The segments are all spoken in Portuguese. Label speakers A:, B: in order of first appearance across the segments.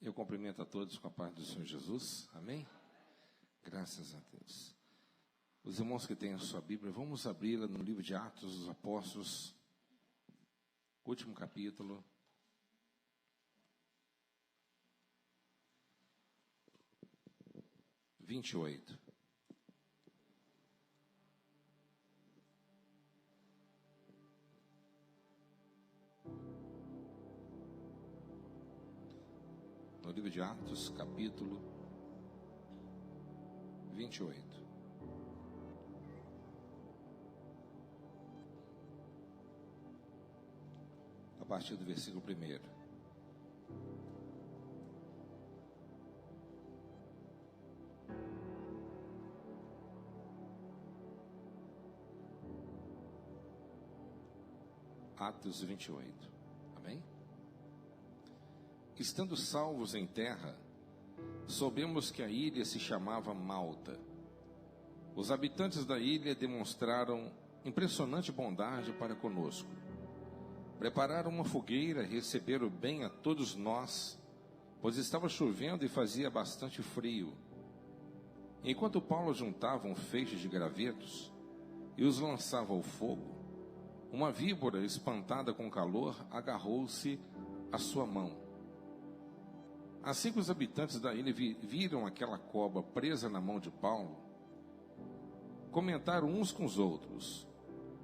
A: Eu cumprimento a todos com a paz do Senhor Jesus. Amém? Graças a Deus. Os irmãos que têm a sua Bíblia, vamos abri-la no livro de Atos dos Apóstolos, último capítulo. (28). No livro de Atos, capítulo 28. A partir do versículo 1. Atos 28. Amém? Estando salvos em terra, soubemos que a ilha se chamava Malta. Os habitantes da ilha demonstraram impressionante bondade para conosco. Prepararam uma fogueira e receberam bem a todos nós, pois estava chovendo e fazia bastante frio. Enquanto Paulo juntava um feixe de gravetos e os lançava ao fogo, uma víbora, espantada com calor, agarrou-se à sua mão. Assim que os habitantes da ilha viram aquela cobra presa na mão de Paulo, comentaram uns com os outros: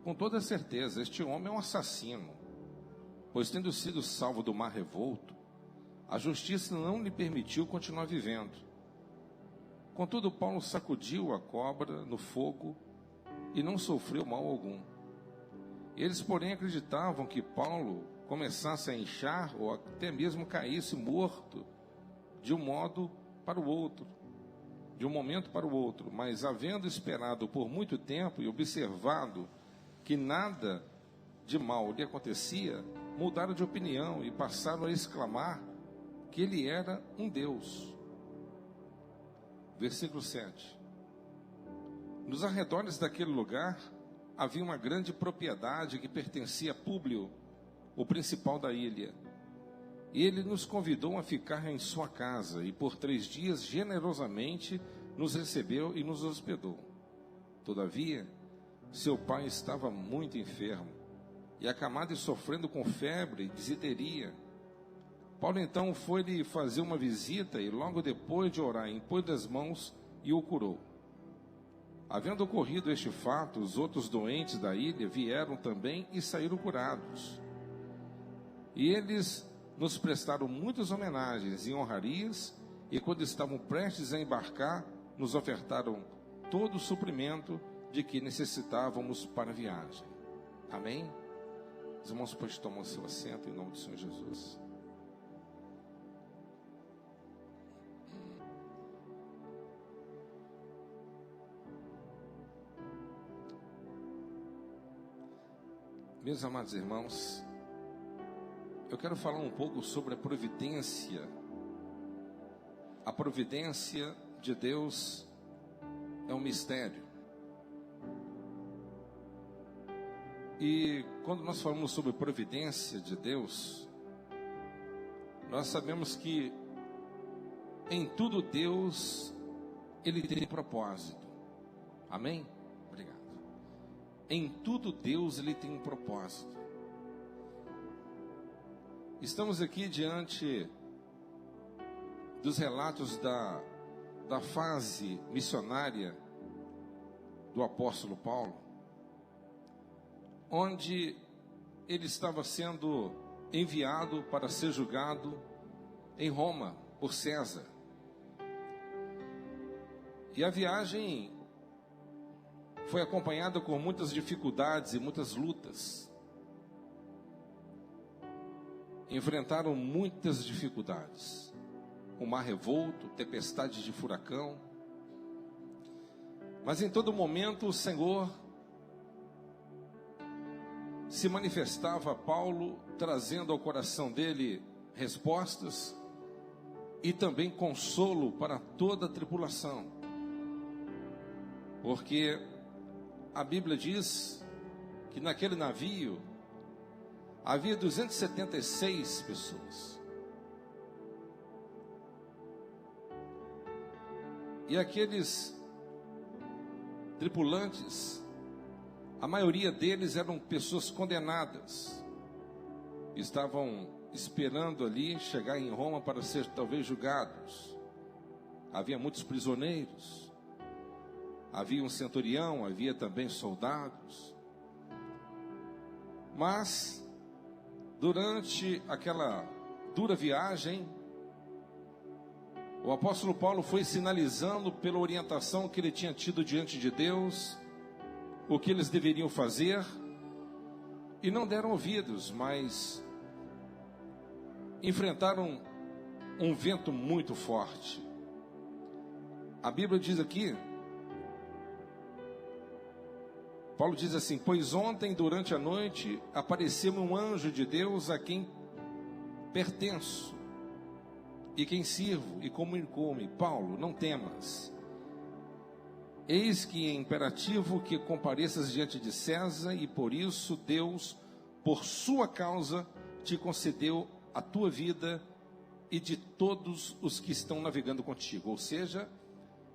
A: com toda certeza, este homem é um assassino, pois tendo sido salvo do mar revolto, a justiça não lhe permitiu continuar vivendo. Contudo, Paulo sacudiu a cobra no fogo e não sofreu mal algum. Eles, porém, acreditavam que Paulo começasse a inchar ou até mesmo caísse morto de um momento para o outro, mas havendo esperado por muito tempo e observado que nada de mal lhe acontecia, mudaram de opinião e passaram a exclamar que ele era um Deus. Versículo 7. Nos arredores daquele lugar havia uma grande propriedade que pertencia a Públio, o principal da ilha. E ele nos convidou a ficar em sua casa, e por 3 dias generosamente nos recebeu e nos hospedou. Todavia, seu pai estava muito enfermo, e acamado e sofrendo com febre e disenteria. Paulo então foi-lhe fazer uma visita, e logo depois de orar, impôs as mãos e o curou. Havendo ocorrido este fato, os outros doentes da ilha vieram também e saíram curados. E eles nos prestaram muitas homenagens e honrarias, e quando estavam prestes a embarcar, nos ofertaram todo o suprimento de que necessitávamos para a viagem. Amém? Os irmãos, pois, tomam o seu assento em nome do Senhor Jesus. Meus amados irmãos, eu quero falar um pouco sobre a providência. A providência de Deus é um mistério. E quando nós falamos sobre providência de Deus, nós sabemos que em tudo Deus, Ele tem propósito. Amém? Obrigado. Em tudo Deus, Ele tem um propósito. Estamos aqui diante dos relatos da fase missionária do apóstolo Paulo, onde ele estava sendo enviado para ser julgado em Roma por César. E a viagem foi acompanhada com muitas dificuldades e muitas lutas. Enfrentaram muitas dificuldades. O mar revolto, tempestade de furacão. Mas em todo momento o Senhor se manifestava a Paulo, trazendo ao coração dele respostas e também consolo para toda a tripulação. Porque a Bíblia diz que naquele navio havia 276 pessoas. E aqueles tripulantes, a maioria deles eram pessoas condenadas, estavam esperando ali chegar em Roma para ser talvez julgados. Havia muitos prisioneiros, havia um centurião, havia também soldados. Mas durante aquela dura viagem, o apóstolo Paulo foi sinalizando pela orientação que ele tinha tido diante de Deus, o que eles deveriam fazer, e não deram ouvidos, mas enfrentaram um vento muito forte. A Bíblia diz aqui, Paulo diz assim: pois ontem durante a noite apareceu um anjo de Deus a quem pertenço e quem sirvo e comunicou-me: Paulo, não temas, eis que é imperativo que compareças diante de César, e por isso Deus, por sua causa, te concedeu a tua vida e de todos os que estão navegando contigo. Ou seja,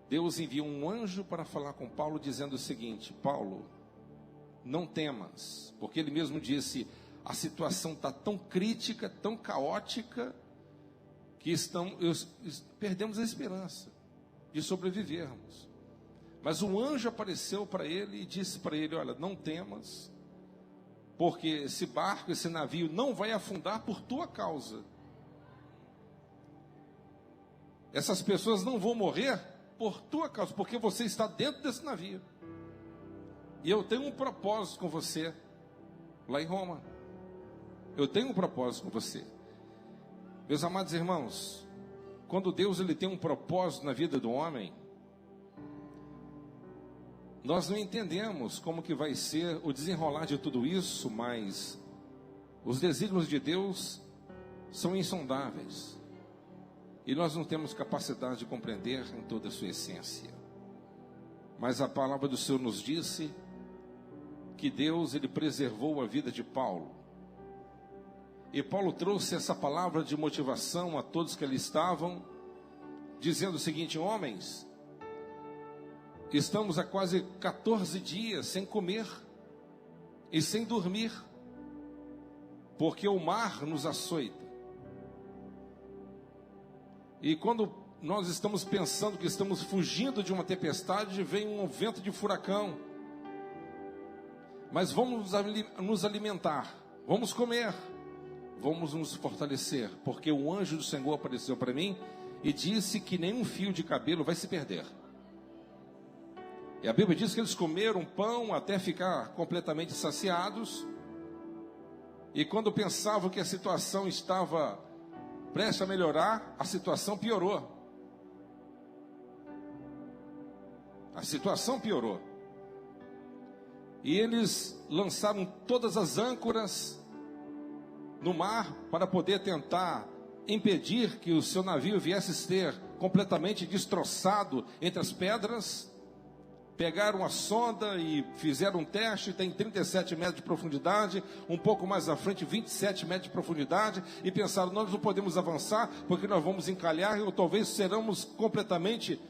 A: Deus enviou um anjo para falar com Paulo, dizendo o seguinte: Paulo, não temas, porque ele mesmo disse, a situação está tão crítica, tão caótica, que perdemos a esperança de sobrevivermos. Mas um anjo apareceu para ele e disse para ele: olha, não temas, porque esse barco, esse navio não vai afundar por tua causa. Essas pessoas não vão morrer por tua causa, porque você está dentro desse navio. E eu tenho um propósito com você lá em Roma. Eu tenho um propósito com você. Meus amados irmãos, quando Deus ele tem um propósito na vida do homem, nós não entendemos como que vai ser o desenrolar de tudo isso, mas os desígnios de Deus são insondáveis. E nós não temos capacidade de compreender em toda a sua essência. Mas a palavra do Senhor nos disse que Deus ele preservou a vida de Paulo. E Paulo trouxe essa palavra de motivação a todos que ali estavam, dizendo o seguinte: homens, estamos há quase 14 dias sem comer e sem dormir, porque o mar nos açoita. E quando nós estamos pensando que estamos fugindo de uma tempestade, vem um vento de furacão. Mas vamos nos alimentar, vamos comer, vamos nos fortalecer, porque o anjo do Senhor apareceu para mim e disse que nenhum fio de cabelo vai se perder. E a Bíblia diz que eles comeram pão até ficar completamente saciados. E quando pensavam que a situação estava prestes a melhorar, a situação piorou. A situação piorou. E eles lançaram todas as âncoras no mar para poder tentar impedir que o seu navio viesse a ser completamente destroçado entre as pedras. Pegaram a sonda e fizeram um teste, tem 37 metros de profundidade, um pouco mais à frente 27 metros de profundidade, e pensaram: nós não podemos avançar porque nós vamos encalhar ou talvez seremos completamente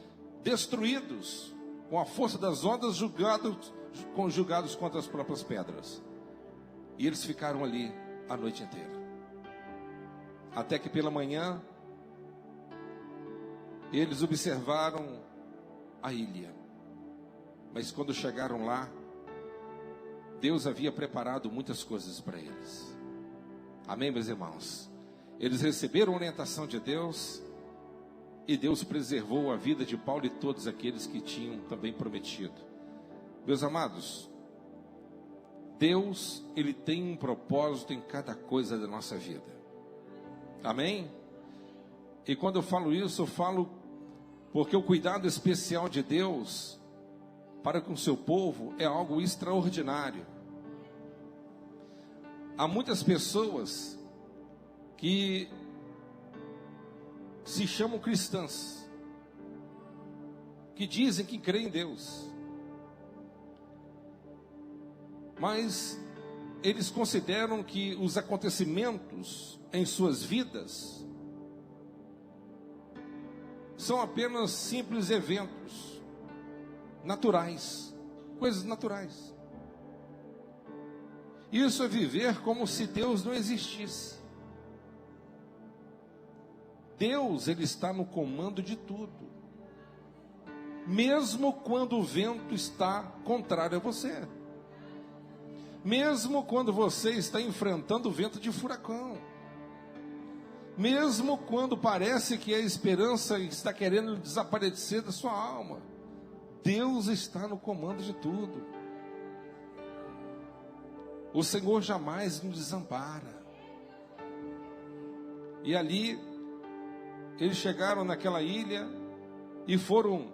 A: destruídos com a força das ondas, conjugados contra as próprias pedras. E eles ficaram ali a noite inteira, até que pela manhã eles observaram a ilha. Mas quando chegaram lá, Deus havia preparado muitas coisas para eles. Amém, meus irmãos? Eles receberam a orientação de Deus, e Deus preservou a vida de Paulo e todos aqueles que tinham também prometido. Meus amados, Deus, Ele tem um propósito em cada coisa da nossa vida. Amém? E quando eu falo isso, eu falo porque o cuidado especial de Deus para com o seu povo é algo extraordinário. Há muitas pessoas que se chamam cristãs, que dizem que creem em Deus, mas eles consideram que os acontecimentos em suas vidas são apenas simples eventos naturais, coisas naturais. Isso é viver como se Deus não existisse. Deus, Ele está no comando de tudo, mesmo quando o vento está contrário a você, mesmo quando você está enfrentando o vento de furacão, mesmo quando parece que a esperança está querendo desaparecer da sua alma, Deus está no comando de tudo. O Senhor jamais nos desampara. E ali, eles chegaram naquela ilha e foram,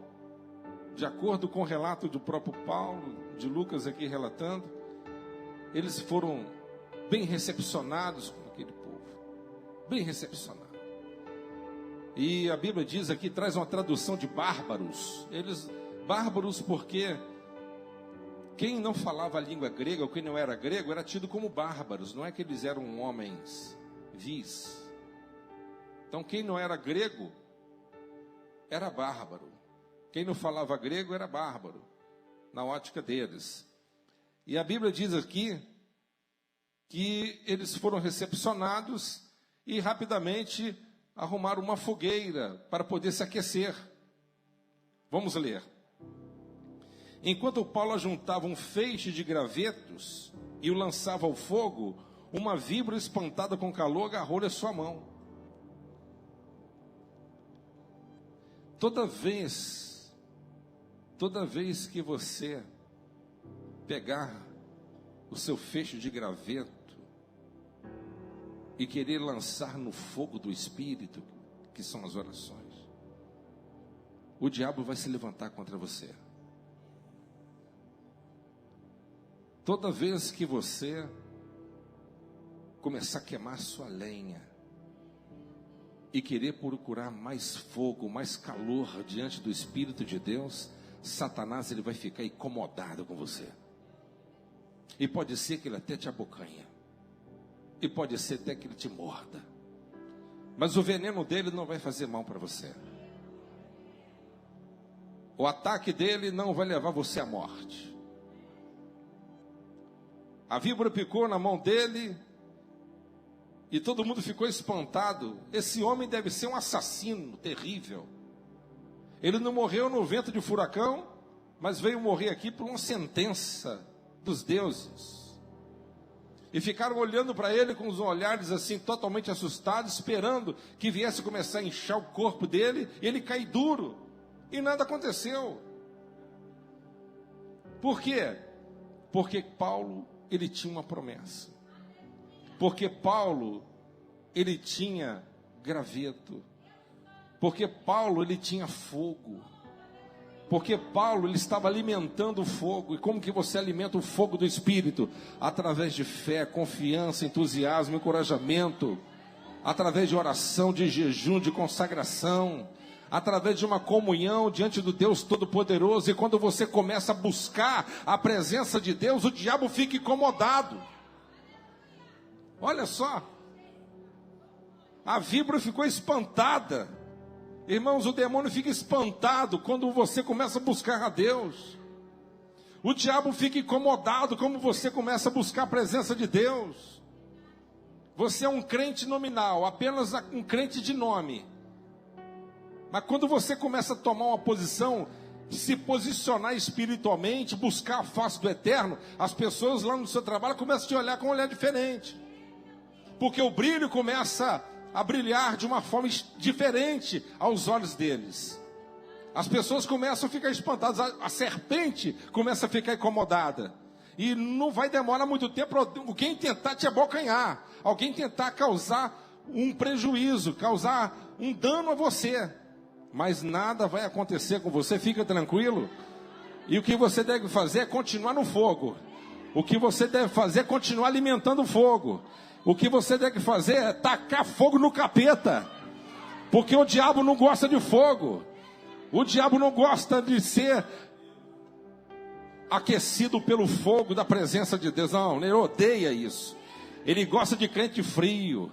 A: de acordo com o relato do próprio Paulo, de Lucas aqui relatando, eles foram bem recepcionados com aquele povo, bem recepcionados. E a Bíblia diz aqui, traz uma tradução de bárbaros. Eles, bárbaros porque quem não falava a língua grega, ou quem não era grego, era tido como bárbaros. Não é que eles eram homens vis. Então quem não era grego, era bárbaro. Quem não falava grego, era bárbaro, na ótica deles. E a Bíblia diz aqui, que eles foram recepcionados, e rapidamente arrumaram uma fogueira, para poder se aquecer. Vamos ler. Enquanto Paulo ajuntava um feixe de gravetos e o lançava ao fogo, uma víbora espantada com calor agarrou-lhe a sua mão. Toda vez que você pegar o seu feixe de graveto e querer lançar no fogo do Espírito, que são as orações, o diabo vai se levantar contra você. Toda vez que você começar a queimar sua lenha e querer procurar mais fogo, mais calor diante do Espírito de Deus, Satanás, ele vai ficar incomodado com você. E pode ser que ele até te abocanhe, e pode ser até que ele te morda, mas o veneno dele não vai fazer mal para você. O ataque dele não vai levar você à morte. A víbora picou na mão dele e todo mundo ficou espantado. Esse homem deve ser um assassino terrível. Ele não morreu no vento de furacão, mas veio morrer aqui por uma sentença dos deuses. E ficaram olhando para ele com os olhares assim totalmente assustados, esperando que viesse começar a inchar o corpo dele, e ele cair duro. E nada aconteceu. Por quê? Porque Paulo, ele tinha uma promessa. Porque Paulo, ele tinha graveto. Porque Paulo, ele tinha fogo. Porque Paulo, ele estava alimentando o fogo. E como que você alimenta o fogo do Espírito? Através de fé, confiança, entusiasmo, encorajamento. Através de oração, de jejum, de consagração. Através de uma comunhão diante do Deus Todo-Poderoso. E quando você começa a buscar a presença de Deus, o diabo fica incomodado. Olha só. A víbora ficou espantada. Irmãos, o demônio fica espantado quando você começa a buscar a Deus. O diabo fica incomodado quando você começa a buscar a presença de Deus. Você é um crente nominal, apenas um crente de nome. Mas quando você começa a tomar uma posição, se posicionar espiritualmente, buscar a face do eterno, as pessoas lá no seu trabalho começam a te olhar com um olhar diferente. Porque o brilho começa a brilhar de uma forma diferente aos olhos deles. As pessoas começam a ficar espantadas, a serpente começa a ficar incomodada. E não vai demorar muito tempo para alguém tentar te abocanhar, alguém tentar causar um prejuízo, causar um dano a você. Mas nada vai acontecer com você, fica tranquilo. E o que você deve fazer é continuar no fogo. O que você deve fazer é continuar alimentando o fogo. O que você deve fazer é tacar fogo no capeta. Porque o diabo não gosta de fogo. O diabo não gosta de ser aquecido pelo fogo da presença de Deus. Não, ele odeia isso. Ele gosta de crente frio.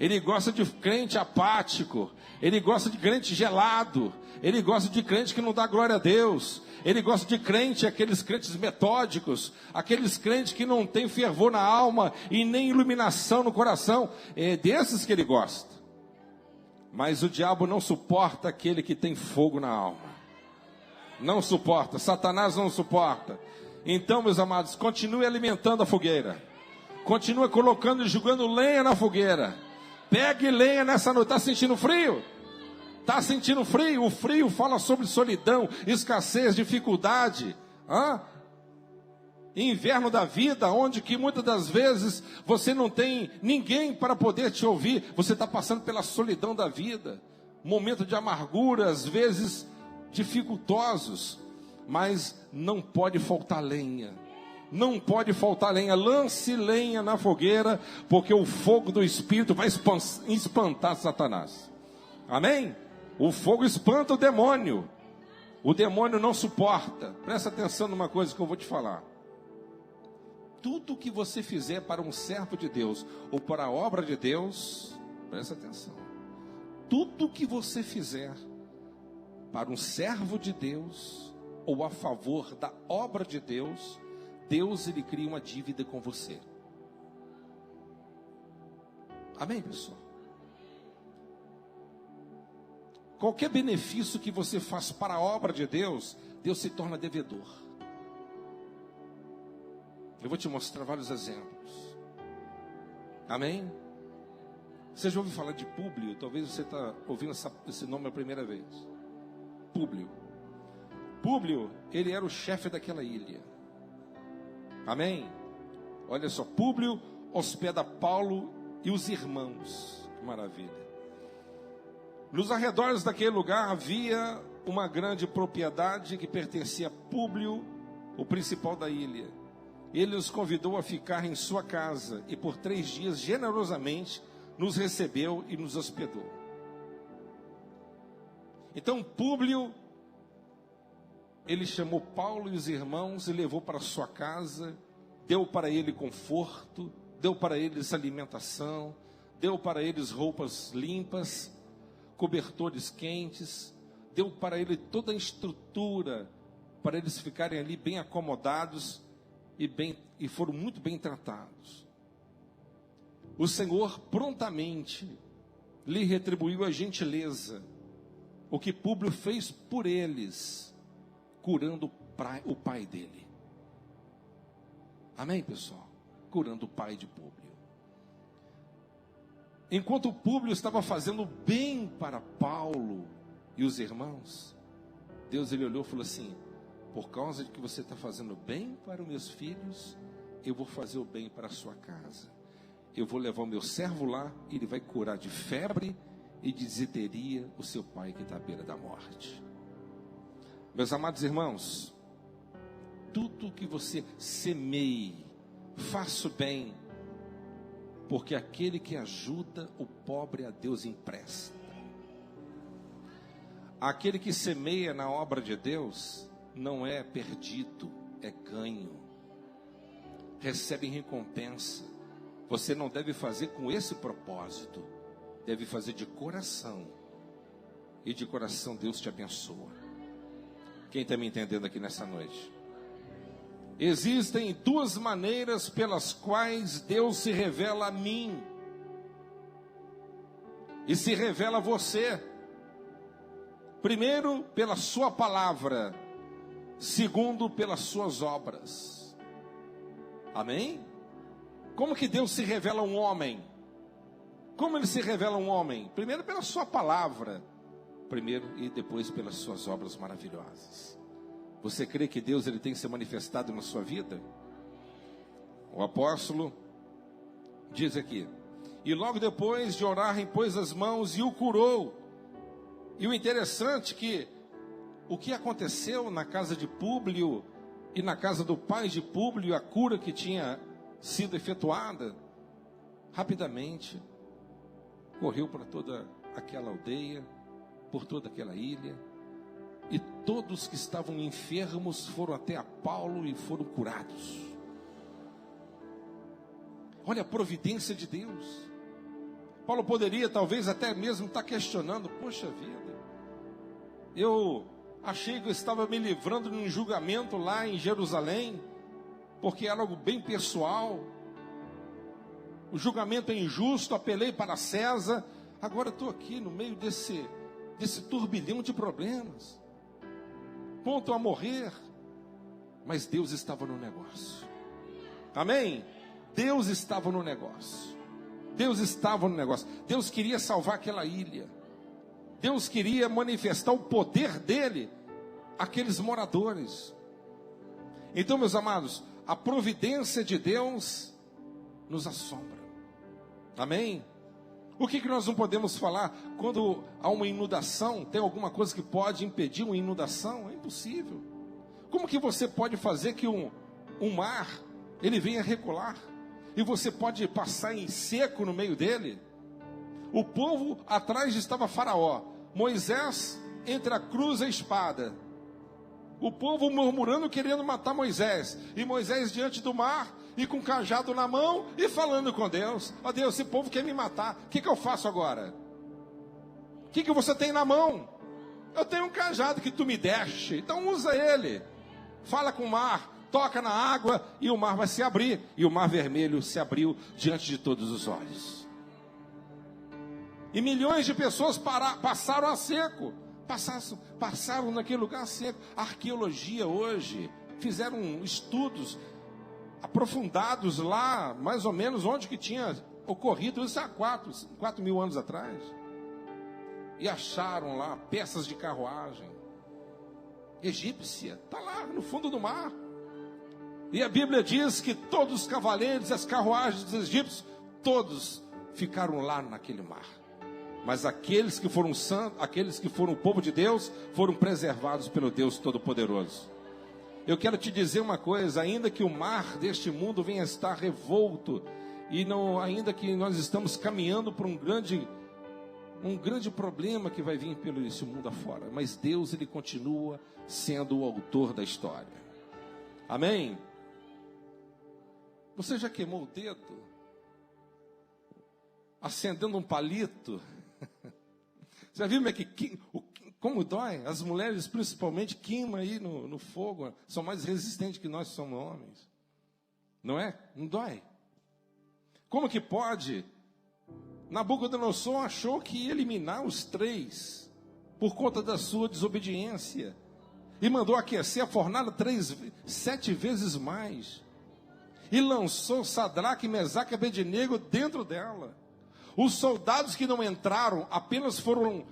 A: Ele gosta de crente apático. Ele gosta de crente gelado. Ele gosta de crente que não dá glória a Deus. Ele gosta de crente, aqueles crentes metódicos. Aqueles crentes que não tem fervor na alma e nem iluminação no coração. É desses que ele gosta. Mas o diabo não suporta aquele que tem fogo na alma. Não suporta. Satanás não suporta. Então, meus amados, continue alimentando a fogueira. Continue colocando e jogando lenha na fogueira. Pegue lenha nessa noite. Está sentindo frio? Está sentindo frio? O frio fala sobre solidão, escassez, dificuldade. Inverno da vida, onde que muitas das vezes você não tem ninguém para poder te ouvir. Você está passando pela solidão da vida. Momento de amargura, às vezes dificultosos. Mas não pode faltar lenha. Não pode faltar lenha. Lance lenha na fogueira, porque o fogo do Espírito vai espantar Satanás. Amém? O fogo espanta o demônio. O demônio não suporta. Presta atenção numa coisa que eu vou te falar. Tudo que você fizer para um servo de Deus ou para a obra de Deus, presta atenção. Tudo que você fizer para um servo de Deus ou a favor da obra de Deus, Deus, ele cria uma dívida com você. Amém, pessoal? Qualquer benefício que você faz para a obra de Deus, Deus se torna devedor. Eu vou te mostrar vários exemplos. Amém? Você já ouviu falar de Públio? Talvez você está ouvindo esse nome a primeira vez. Públio. Públio, ele era o chefe daquela ilha. Amém? Olha só, Públio hospeda Paulo e os irmãos. Que maravilha. Nos arredores daquele lugar havia uma grande propriedade que pertencia a Públio, o principal da ilha. Ele nos convidou a ficar em sua casa e por 3 dias generosamente nos recebeu e nos hospedou. Então Públio, ele chamou Paulo e os irmãos e levou para sua casa, deu para ele conforto, deu para eles alimentação, deu para eles roupas limpas, cobertores quentes, deu para ele toda a estrutura para eles ficarem ali bem acomodados e foram muito bem tratados. O Senhor prontamente lhe retribuiu a gentileza, o que Públio fez por eles, curando o pai dele. Amém, pessoal? Curando o pai de Públio. Enquanto Públio estava fazendo bem para Paulo e os irmãos, Deus, ele olhou e falou assim: por causa de que você está fazendo bem para os meus filhos, eu vou fazer o bem para a sua casa. Eu vou levar o meu servo lá, e ele vai curar de febre e de disenteria o seu pai que está à beira da morte. Meus amados irmãos, tudo que você semeie, faça o bem, porque aquele que ajuda o pobre a Deus empresta. Aquele que semeia na obra de Deus não é perdido, é ganho. Recebe recompensa. Você não deve fazer com esse propósito, deve fazer de coração. E de coração Deus te abençoa. Quem está me entendendo aqui nessa noite? Existem 2 maneiras pelas quais Deus se revela a mim e se revela a você. Primeiro, pela sua palavra. Segundo, pelas suas obras. Amém? Como que Deus se revela a um homem? Como ele se revela a um homem? Primeiro pela sua palavra. Primeiro e depois pelas suas obras maravilhosas. Você crê que Deus, ele tem se manifestado na sua vida? O apóstolo diz aqui: e logo depois de orar, impôs as mãos e o curou. E o interessante é que o que aconteceu na casa de Públio e na casa do pai de Públio, a cura que tinha sido efetuada, rapidamente correu para toda aquela aldeia, por toda aquela ilha, e todos que estavam enfermos foram até a Paulo e foram curados. Olha a providência de Deus. Paulo poderia talvez até mesmo estar questionando: poxa vida, eu achei que eu estava me livrando de um julgamento lá em Jerusalém, porque era algo bem pessoal, o julgamento é injusto, apelei para César, agora estou aqui no meio desse turbilhão de problemas, ponto a morrer. Mas Deus estava no negócio, amém? Deus estava no negócio, Deus estava no negócio. Deus queria salvar aquela ilha, Deus queria manifestar o poder dele àqueles moradores. Então, meus amados, a providência de Deus nos assombra, amém? O que nós não podemos falar quando há uma inundação? Tem alguma coisa que pode impedir uma inundação? É impossível. Como que você pode fazer que um mar, ele venha recuar? E você pode passar em seco no meio dele? O povo atrás estava Faraó, Moisés entre a cruz e a espada, o povo murmurando, querendo matar Moisés, e Moisés diante do mar, e com o cajado na mão, e falando com Deus: ó Deus, esse povo quer me matar, o que eu faço agora? O que você tem na mão? Eu tenho um cajado que tu me deste, então usa ele. Fala com o mar, toca na água, e o mar vai se abrir. E o mar vermelho se abriu diante de todos os olhos. E milhões de pessoas passaram a seco, passaram naquele lugar seco. A arqueologia hoje, fizeram estudos aprofundados lá, mais ou menos onde que tinha ocorrido isso há 4.000 anos atrás. E acharam lá peças de carruagem egípcia, está lá no fundo do mar. E a Bíblia diz que todos os cavaleiros, as carruagens dos egípcios, todos ficaram lá naquele mar. Mas aqueles que foram santos, aqueles que foram o povo de Deus, foram preservados pelo Deus Todo-Poderoso. Eu quero te dizer uma coisa: ainda que o mar deste mundo venha a estar revolto, e ainda que nós estamos caminhando por um grande problema que vai vir pelo esse mundo afora, mas Deus, ele continua sendo o autor da história, amém? Você já queimou o dedo acendendo um palito? Já viu como dói? As mulheres principalmente queimam aí no fogo, são mais resistentes que nós somos homens, não é? Não dói? Como que pode? Nabucodonosor achou que ia eliminar os 3 por conta da sua desobediência, e mandou aquecer a fornalha 7 vezes mais, e lançou Sadraque, Mesaque e Abednego dentro dela. Os soldados que não entraram apenas foram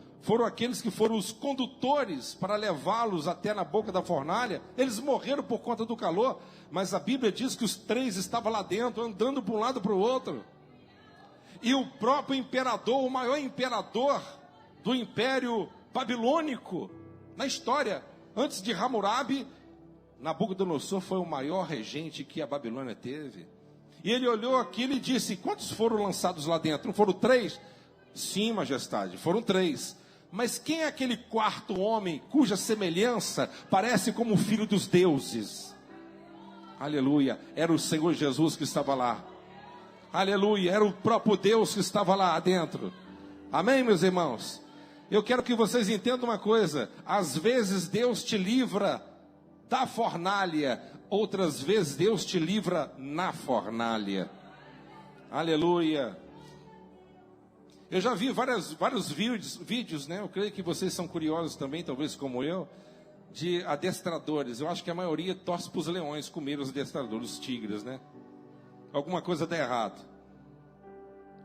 A: aqueles que foram os condutores para levá-los até na boca da fornalha. Eles morreram por conta do calor, mas a Bíblia diz que os 3 estavam lá dentro, andando para um lado para o outro. E o próprio imperador, o maior imperador do império babilônico na história, antes de Hammurabi, Nabucodonosor foi o maior regente que a Babilônia teve. E ele olhou aquilo e disse: quantos foram lançados lá dentro? Não foram 3? Sim, majestade, foram 3. Mas quem é aquele 4º homem cuja semelhança parece como o filho dos deuses? Aleluia, era o Senhor Jesus que estava lá. Aleluia, era o próprio Deus que estava lá dentro. Amém, meus irmãos? Eu quero que vocês entendam uma coisa: às vezes Deus te livra da fornalha, outras vezes Deus te livra na fornalha. Aleluia. Eu já vi vários vídeos, né? Eu creio que vocês são curiosos também, talvez como eu, de adestradores. Eu acho que a maioria torce para os leões comer os adestradores, os tigres, né? Alguma coisa dá errado.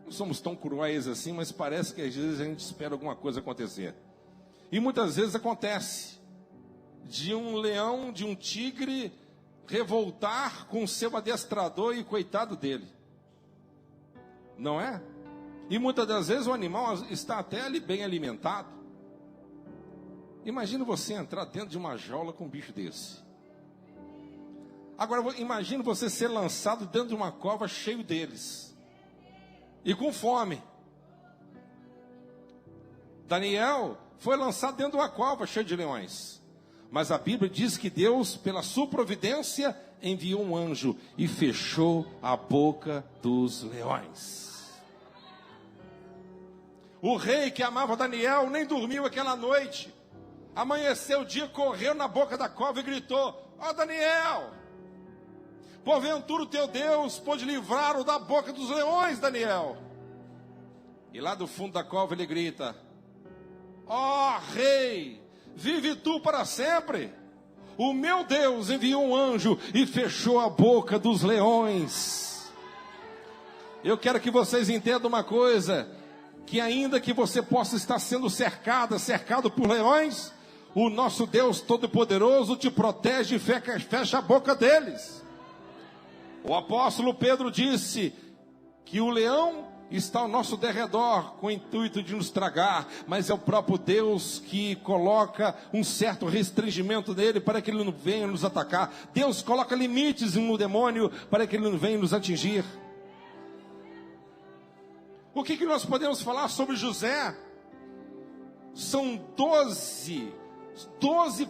A: Não somos tão cruéis assim, mas parece que às vezes a gente espera alguma coisa acontecer. E muitas vezes acontece de um leão, de um tigre revoltar com o seu adestrador, e coitado dele, não é? E muitas das vezes o animal está até ali bem alimentado. Imagina você entrar dentro de uma jaula com um bicho desse. Agora imagina você ser lançado dentro de uma cova cheio deles e com fome. Daniel foi lançado dentro de uma cova cheia de leões, mas a Bíblia diz que Deus, pela sua providência, enviou um anjo e fechou a boca dos leões. O rei que amava Daniel nem dormiu aquela noite. Amanheceu o dia, correu na boca da cova e gritou: ó Daniel, porventura o teu Deus pôde livrar-o da boca dos leões, Daniel. E lá do fundo da cova ele grita: ó rei, vive tu para sempre. O meu Deus enviou um anjo e fechou a boca dos leões. Eu quero que vocês entendam uma coisa, que ainda que você possa estar sendo cercado por leões, o nosso Deus Todo-Poderoso te protege e fecha a boca deles. O apóstolo Pedro disse que o leão está ao nosso derredor com o intuito de nos tragar, mas é o próprio Deus que coloca um certo restringimento nele para que ele não venha nos atacar. Deus coloca limites no demônio para que ele não venha nos atingir. O que nós podemos falar sobre José? São 12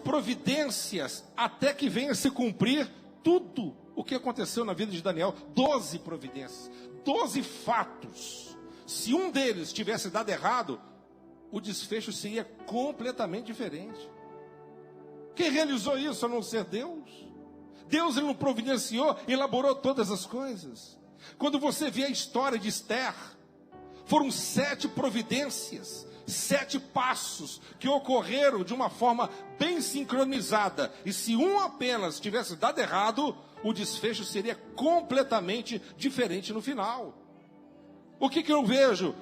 A: providências até que venha se cumprir tudo o que aconteceu na vida de Daniel. 12 providências, 12 fatos. Se um deles tivesse dado errado, o desfecho seria completamente diferente. Quem realizou isso a não ser Deus? Deus, ele não providenciou, elaborou todas as coisas. Quando você vê a história de Esther, foram 7 providências, 7 passos que ocorreram de uma forma bem sincronizada. E se um apenas tivesse dado errado, o desfecho seria completamente diferente no final. O que eu vejo?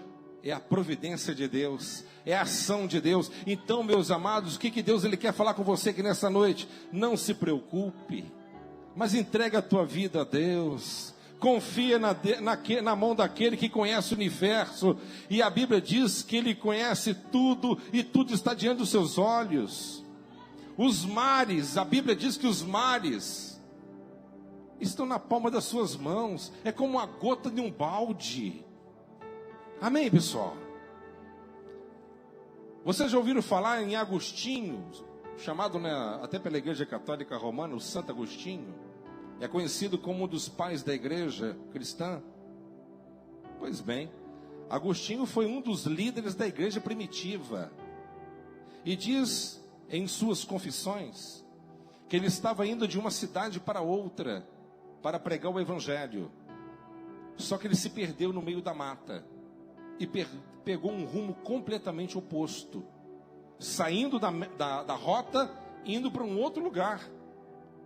A: É a providência de Deus, é a ação de Deus. Então, meus amados, o que Deus ele quer falar com você aqui nessa noite? Não se preocupe, mas entrega a tua vida a Deus. Confia na mão daquele que conhece o universo. E a Bíblia diz que ele conhece tudo e tudo está diante dos seus olhos. Os mares, a Bíblia diz que os mares estão na palma das suas mãos. É como a gota de um balde. Amém, pessoal? Vocês já ouviram falar em Agostinho, chamado até pela Igreja Católica Romana, o Santo Agostinho? É conhecido como um dos pais da igreja cristã. Pois bem, Agostinho foi um dos líderes da igreja primitiva. E diz em suas confissões que ele estava indo de uma cidade para outra para pregar o evangelho. Só que ele se perdeu no meio da mata e pegou um rumo completamente oposto, saindo da rota, indo para um outro lugar.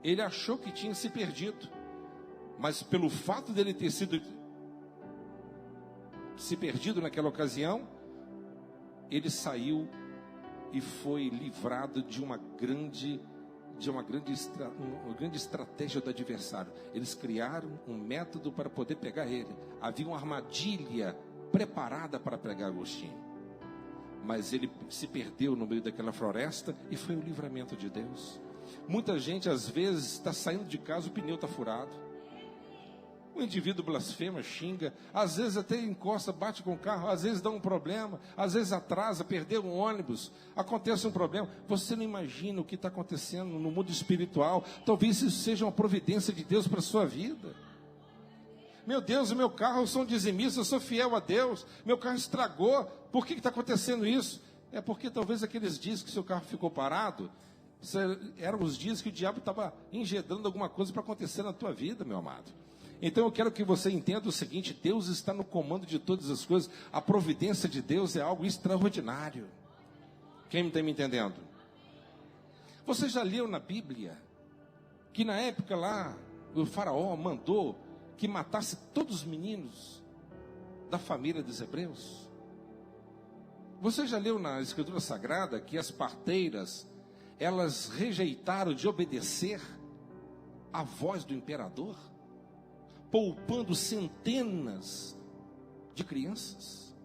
A: Ele achou que tinha se perdido, mas pelo fato dele ter se perdido naquela ocasião, ele saiu e foi livrado de uma grande estratégia do adversário. Eles criaram um método para poder pegar ele. Havia uma armadilha preparada para pegar Agostinho, mas ele se perdeu no meio daquela floresta e foi o livramento de Deus. Muita gente às vezes está saindo de casa, o pneu está furado, o indivíduo blasfema, xinga, às vezes até encosta, bate com o carro, às vezes dá um problema, às vezes atrasa, perdeu um ônibus, acontece um problema. Você não imagina o que está acontecendo no mundo espiritual. Talvez isso seja uma providência de Deus para a sua vida. Meu Deus, o meu carro, eu sou um dizimista, eu sou fiel a Deus, meu carro estragou, por que está acontecendo isso? É porque talvez aqueles dias que seu carro ficou parado, eram os dias que o diabo estava engendrando alguma coisa para acontecer na tua vida, meu amado. Então eu quero que você entenda o seguinte: Deus está no comando de todas as coisas. A providência de Deus é algo extraordinário. Quem está me entendendo? Você já leu na Bíblia que na época lá o faraó mandou que matasse todos os meninos da família dos hebreus? Você já leu na Escritura Sagrada que as parteiras, elas rejeitaram de obedecer à voz do imperador, poupando centenas de crianças?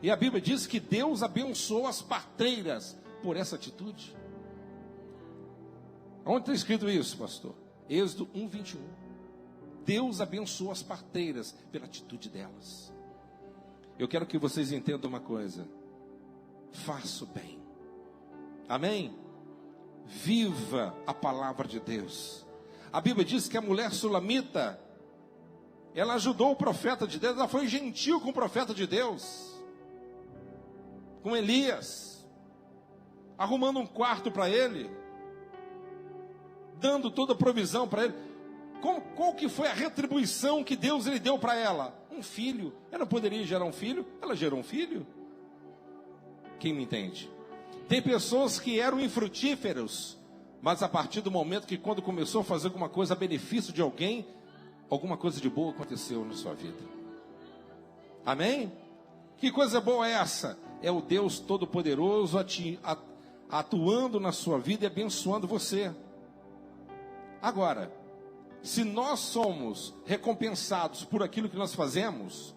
A: E a Bíblia diz que Deus abençoou as parteiras por essa atitude. Onde está escrito isso, pastor? Êxodo 1:21. Deus abençoou as parteiras pela atitude delas. Eu quero que vocês entendam uma coisa: faça o bem. Amém? Viva a palavra de Deus. A Bíblia diz que a mulher sulamita, ela ajudou o profeta de Deus, ela foi gentil com o profeta de Deus. com Elias, arrumando um quarto para ele, dando toda a provisão para ele. Qual que foi a retribuição que Deus lhe deu para ela? Um filho. Ela poderia gerar um filho? Ela gerou um filho. Quem me entende? Tem pessoas que eram infrutíferos, mas a partir do momento que quando começou a fazer alguma coisa a benefício de alguém, alguma coisa de boa aconteceu na sua vida. Amém? Que coisa boa é essa? É o Deus Todo-Poderoso atuando na sua vida e abençoando você. Agora, se nós somos recompensados por aquilo que nós fazemos,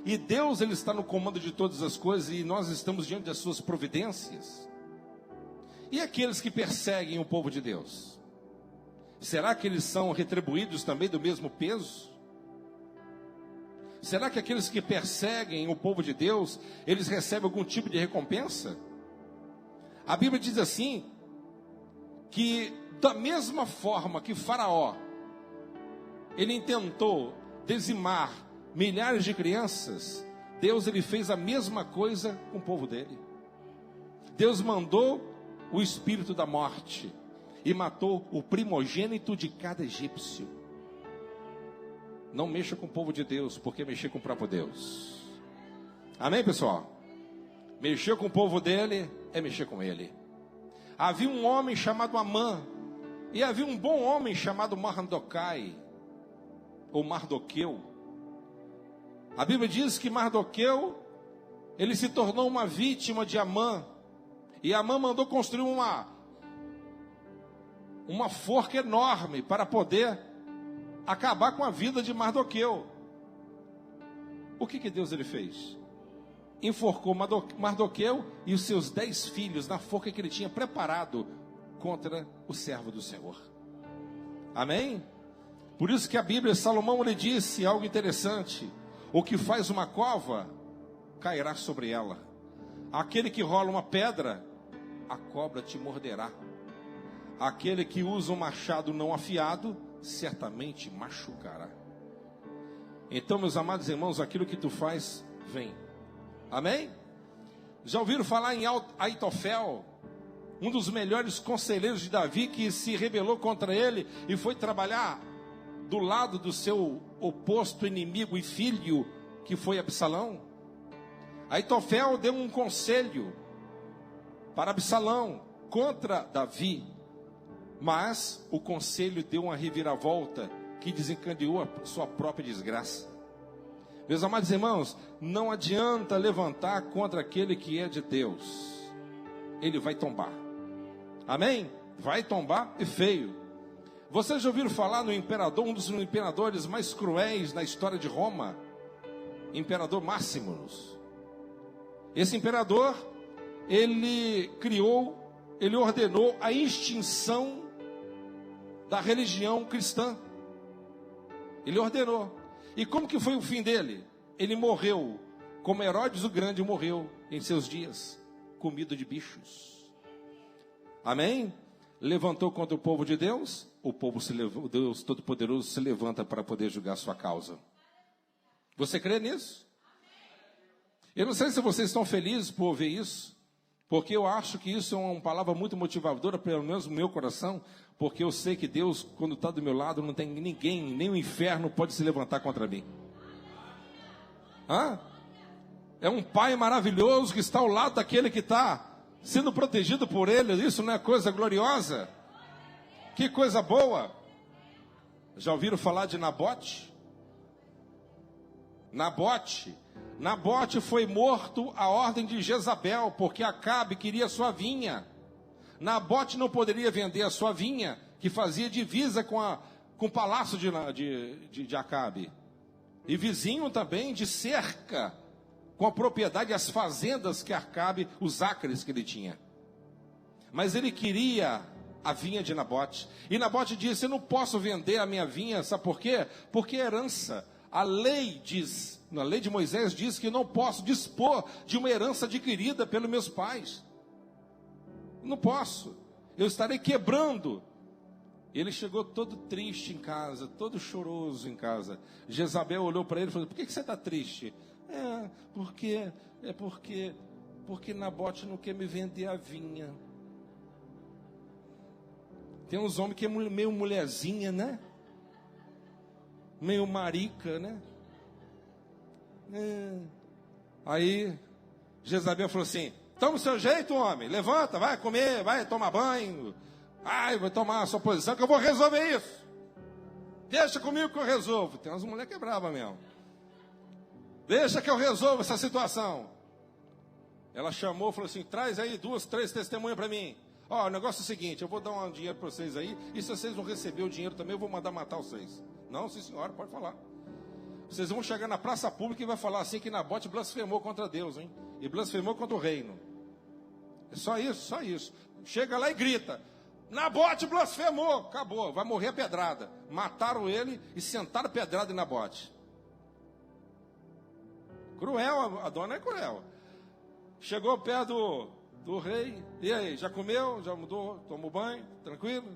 A: e Deus ele está no comando de todas as coisas, e nós estamos diante das suas providências, e aqueles que perseguem o povo de Deus, será que eles são retribuídos também do mesmo peso? Será que aqueles que perseguem o povo de Deus, eles recebem algum tipo de recompensa? A Bíblia diz assim, que da mesma forma que Faraó, ele intentou dizimar milhares de crianças, Deus ele fez a mesma coisa com o povo dele. Deus mandou o espírito da morte e matou o primogênito de cada egípcio. Não mexa com o povo de Deus, porque mexer com o próprio Deus. Amém, pessoal? Mexer com o povo dele é mexer com ele. Havia um homem chamado Amã, e havia um bom homem chamado Mardoquai, ou Mardoqueu. A Bíblia diz que Mardoqueu, ele se tornou uma vítima de Amã, e Amã mandou construir uma forca enorme para poder acabar com a vida de Mardoqueu. O que Deus ele fez? Enforcou Mardoqueu e os seus 10 filhos na forca que ele tinha preparado contra o servo do Senhor. Amém? Por isso que a Bíblia, Salomão lhe disse algo interessante: o que faz uma cova, cairá sobre ela. Aquele que rola uma pedra, a cobra te morderá. Aquele que usa um machado não afiado, certamente machucará. Então, meus amados irmãos, aquilo que tu faz, vem. Amém? Já ouviram falar em Aitofel, um dos melhores conselheiros de Davi, que se rebelou contra ele e foi trabalhar do lado do seu oposto inimigo e filho, que foi Absalão? Aitofel deu um conselho para Absalão contra Davi, mas o conselho deu uma reviravolta que desencadeou a sua própria desgraça. Meus amados irmãos, não adianta levantar contra aquele que é de Deus, ele vai tombar. Amém? Vai tombar e feio. Vocês já ouviram falar no imperador, um dos imperadores mais cruéis na história de Roma, imperador Máximos? Esse imperador, ele ordenou a extinção da religião cristã. Ele ordenou. E como que foi o fim dele? Ele morreu, como Herodes o Grande morreu em seus dias, comido de bichos. Amém? Levantou contra o povo de Deus, o Deus Todo-Poderoso se levanta para poder julgar a sua causa. Você crê nisso? Eu não sei se vocês estão felizes por ouvir isso, porque eu acho que isso é uma palavra muito motivadora, pelo menos no meu coração, porque eu sei que Deus, quando está do meu lado, não tem ninguém, nem o inferno pode se levantar contra mim. É um pai maravilhoso que está ao lado daquele que está sendo protegido por ele. Isso não é coisa gloriosa? Que coisa boa! Já ouviram falar de Nabote? Nabote foi morto à ordem de Jezabel, porque Acabe queria sua vinha. Nabote não poderia vender a sua vinha, que fazia divisa com o palácio de Acabe. E vizinho também de cerca, com a propriedade, as fazendas que Acabe, os acres que ele tinha. Mas ele queria a vinha de Nabote. E Nabote disse: eu não posso vender a minha vinha, sabe por quê? Porque é herança. A lei diz, na lei de Moisés diz que não posso dispor de uma herança adquirida pelos meus pais. Não posso, eu estarei quebrando. Ele chegou todo triste em casa, todo choroso em casa. Jezabel olhou para ele e falou: por que você está triste? Porque porque Nabote não quer me vender a vinha. Tem uns homens que é meio mulherzinha, né? Meio marica, né? Aí Jezabel falou assim: toma o seu jeito, homem, levanta, vai comer, vai tomar banho, vai tomar a sua posição que eu vou resolver isso. Deixa comigo que eu resolvo. Tem umas mulheres que é brava mesmo. Deixa que eu resolvo essa situação. Ela chamou e falou assim: traz aí 2, 3 testemunhas para mim. Ó, o negócio é o seguinte, eu vou dar um dinheiro para vocês aí, e se vocês não receber o dinheiro também, eu vou mandar matar vocês. Não, sim senhora, pode falar. Vocês vão chegar na praça pública e vai falar assim que Nabote blasfemou contra Deus, hein? E blasfemou contra o reino. É só isso, só isso. Chega lá e grita: Nabote blasfemou. Acabou, vai morrer a pedrada. Mataram ele e sentaram pedrada em Nabote. Cruel, a dona é cruel. Chegou perto do rei. E aí, já comeu? Já mudou? Tomou banho? Tranquilo?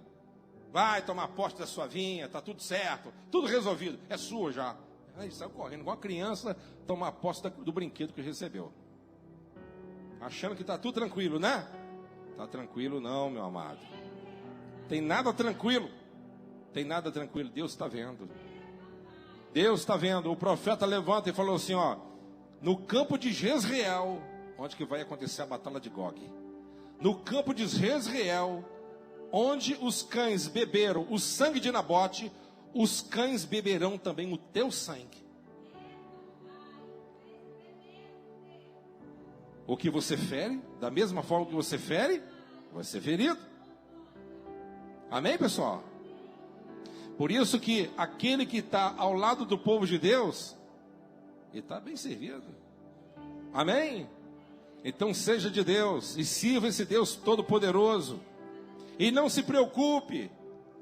A: Vai tomar posse da sua vinha, tá tudo certo, tudo resolvido, é sua já. Aí saiu correndo, igual a criança tomar posse do brinquedo que recebeu. Achando que tá tudo tranquilo, né? Tá tranquilo não, meu amado. Tem nada tranquilo. Tem nada tranquilo, Deus está vendo. Deus está vendo. O profeta levanta e falou assim, ó: no campo de Jezreel, onde que vai acontecer a batalha de Gog. No campo de Jezreel, onde os cães beberam o sangue de Nabote, os cães beberão também o teu sangue. O que você fere, da mesma forma que você fere, vai ser ferido. Amém, pessoal? Por isso que aquele que está ao lado do povo de Deus, ele está bem servido. Amém? Então seja de Deus e sirva esse Deus todo-poderoso. E não se preocupe,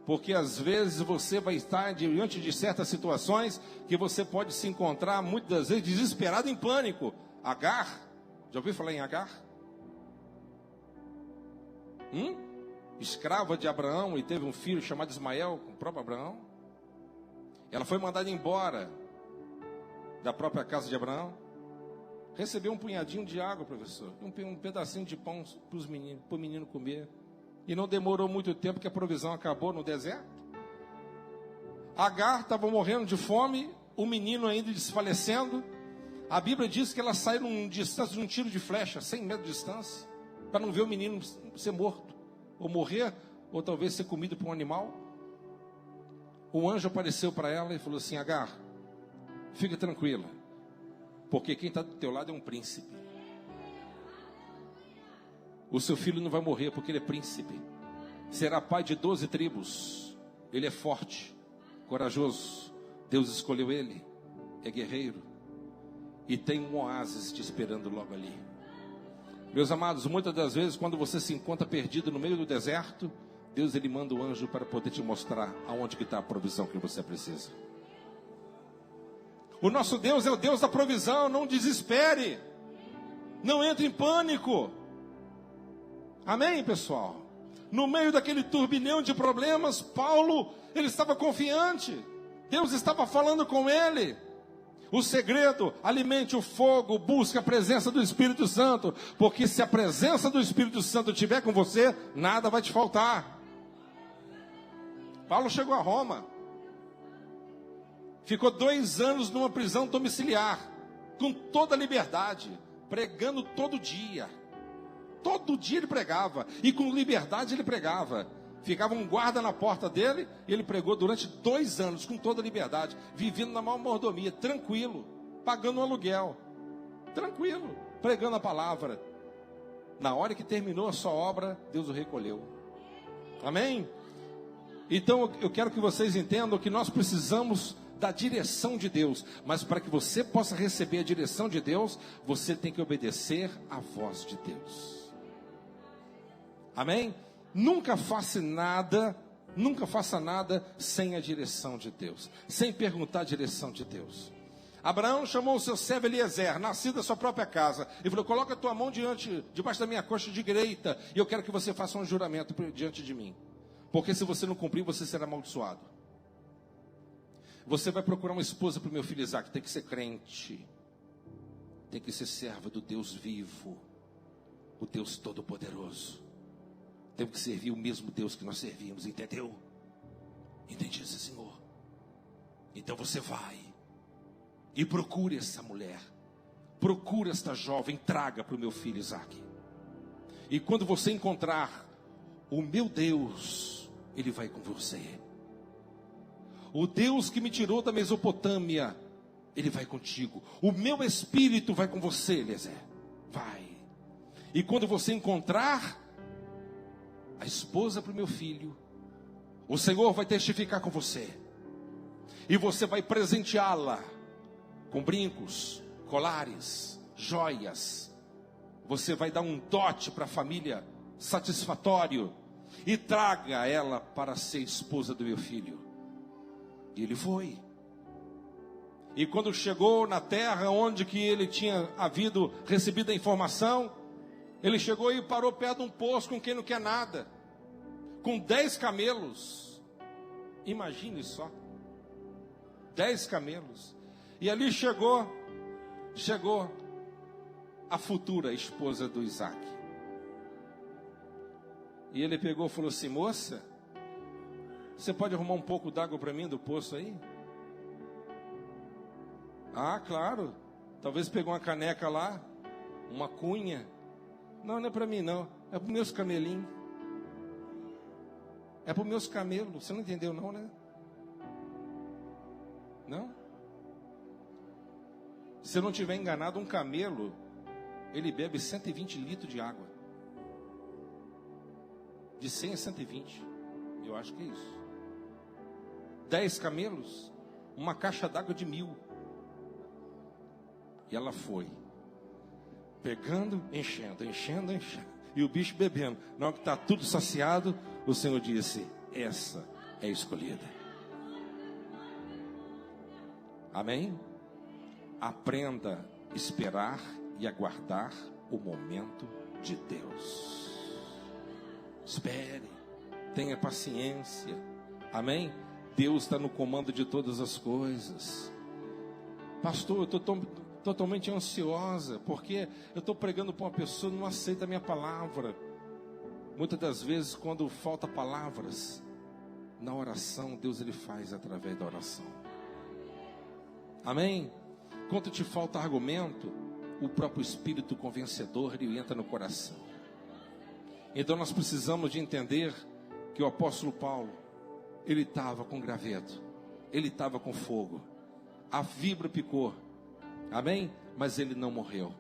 A: porque às vezes você vai estar diante de certas situações que você pode se encontrar muitas das vezes desesperado, em pânico. Agar, já ouviu falar em Agar? Escrava de Abraão e teve um filho chamado Ismael, com o próprio Abraão. Ela foi mandada embora da própria casa de Abraão. Recebeu um punhadinho de água, professor, um pedacinho de pão para o menino comer. E não demorou muito tempo que a provisão acabou no deserto. Agar estava morrendo de fome, o menino ainda desfalecendo. A Bíblia diz que ela saiu num distância de um tiro de flecha, 100 metros de distância, para não ver o menino ser morto, ou morrer, ou talvez ser comido por um animal. O anjo apareceu para ela e falou assim: Agar, fica tranquila, porque quem está do teu lado é um príncipe. O seu filho não vai morrer porque ele é príncipe. Será pai de 12 tribos. Ele é forte, corajoso. Deus escolheu ele. É guerreiro. E tem um oásis te esperando logo ali. Meus amados, muitas das vezes quando você se encontra perdido no meio do deserto, Deus ele manda o anjo para poder te mostrar aonde que está a provisão que você precisa. O nosso Deus é o Deus da provisão. Não desespere. Não entre em pânico. Amém, pessoal? No meio daquele turbilhão de problemas, Paulo, ele estava confiante. Deus estava falando com ele. O segredo: alimente o fogo, busque a presença do Espírito Santo. Porque se a presença do Espírito Santo estiver com você, nada vai te faltar. Paulo chegou a Roma. Ficou 2 anos numa prisão domiciliar, com toda a liberdade, pregando todo dia. Todo dia ele pregava, e com liberdade ele pregava. Ficava um guarda na porta dele, e ele pregou durante 2 anos, com toda a liberdade, vivendo na maior mordomia, tranquilo, pagando um aluguel, tranquilo, pregando a palavra. Na hora que terminou a sua obra, Deus o recolheu. Amém? Então eu quero que vocês entendam que nós precisamos da direção de Deus, mas para que você possa receber a direção de Deus, você tem que obedecer à voz de Deus. Amém? Nunca faça nada sem a direção de Deus, sem perguntar a direção de Deus. Abraão chamou o seu servo Eliezer, nascido da sua própria casa, e falou: coloca a tua mão debaixo da minha coxa direita, e eu quero que você faça um juramento diante de mim, porque se você não cumprir, você será amaldiçoado. Você vai procurar uma esposa para o meu filho Isaac, tem que ser crente, tem que ser serva do Deus vivo. o Deus Todo-Poderoso. Temos que servir o mesmo Deus que nós servimos, entendeu? Entendi, Senhor. Então você vai e procure essa mulher, procure esta jovem, traga para o meu filho Isaque. E quando você encontrar o meu Deus, Ele vai com você. O Deus que me tirou da Mesopotâmia, Ele vai contigo. O meu Espírito vai com você, Eliezer. Vai. E quando você encontrar a esposa para o meu filho, o Senhor vai testificar com você. E você vai presenteá-la com brincos, colares, joias. Você vai dar um dote para a família satisfatório. E traga ela para ser esposa do meu filho. E ele foi. E quando chegou na terra onde que ele tinha recebido a informação, ele chegou e parou perto de um poço com quem não quer nada, com 10 camelos. Imagine só, 10 camelos. E ali chegou a futura esposa do Isaque. E ele pegou e falou assim: moça, você pode arrumar um pouco d'água para mim do poço aí? Ah, claro. Talvez pegou uma caneca lá, uma cunha. Não, não é para mim não, é para os meus camelinhos. É para os meus camelos. Você não entendeu não, né? Não? Se eu não tiver enganado, um camelo, ele bebe 120 litros de água. De 100 a 120. Eu acho que é isso. 10 camelos, uma caixa d'água de 1000. E ela foi pegando, enchendo. E o bicho bebendo. Na hora que está tudo saciado, o Senhor disse: essa é a escolhida. Amém? Aprenda a esperar e aguardar o momento de Deus. Espere, tenha paciência. Amém? Deus está no comando de todas as coisas. Pastor, eu estou totalmente ansiosa, porque eu estou pregando para uma pessoa que não aceita a minha palavra. Muitas das vezes, quando falta palavras, na oração, Deus Ele faz através da oração. Amém? Quando te falta argumento, o próprio Espírito convencedor, Ele entra no coração. Então nós precisamos de entender que o apóstolo Paulo, ele estava com graveto, ele estava com fogo, a vibra picou, amém? Mas ele não morreu,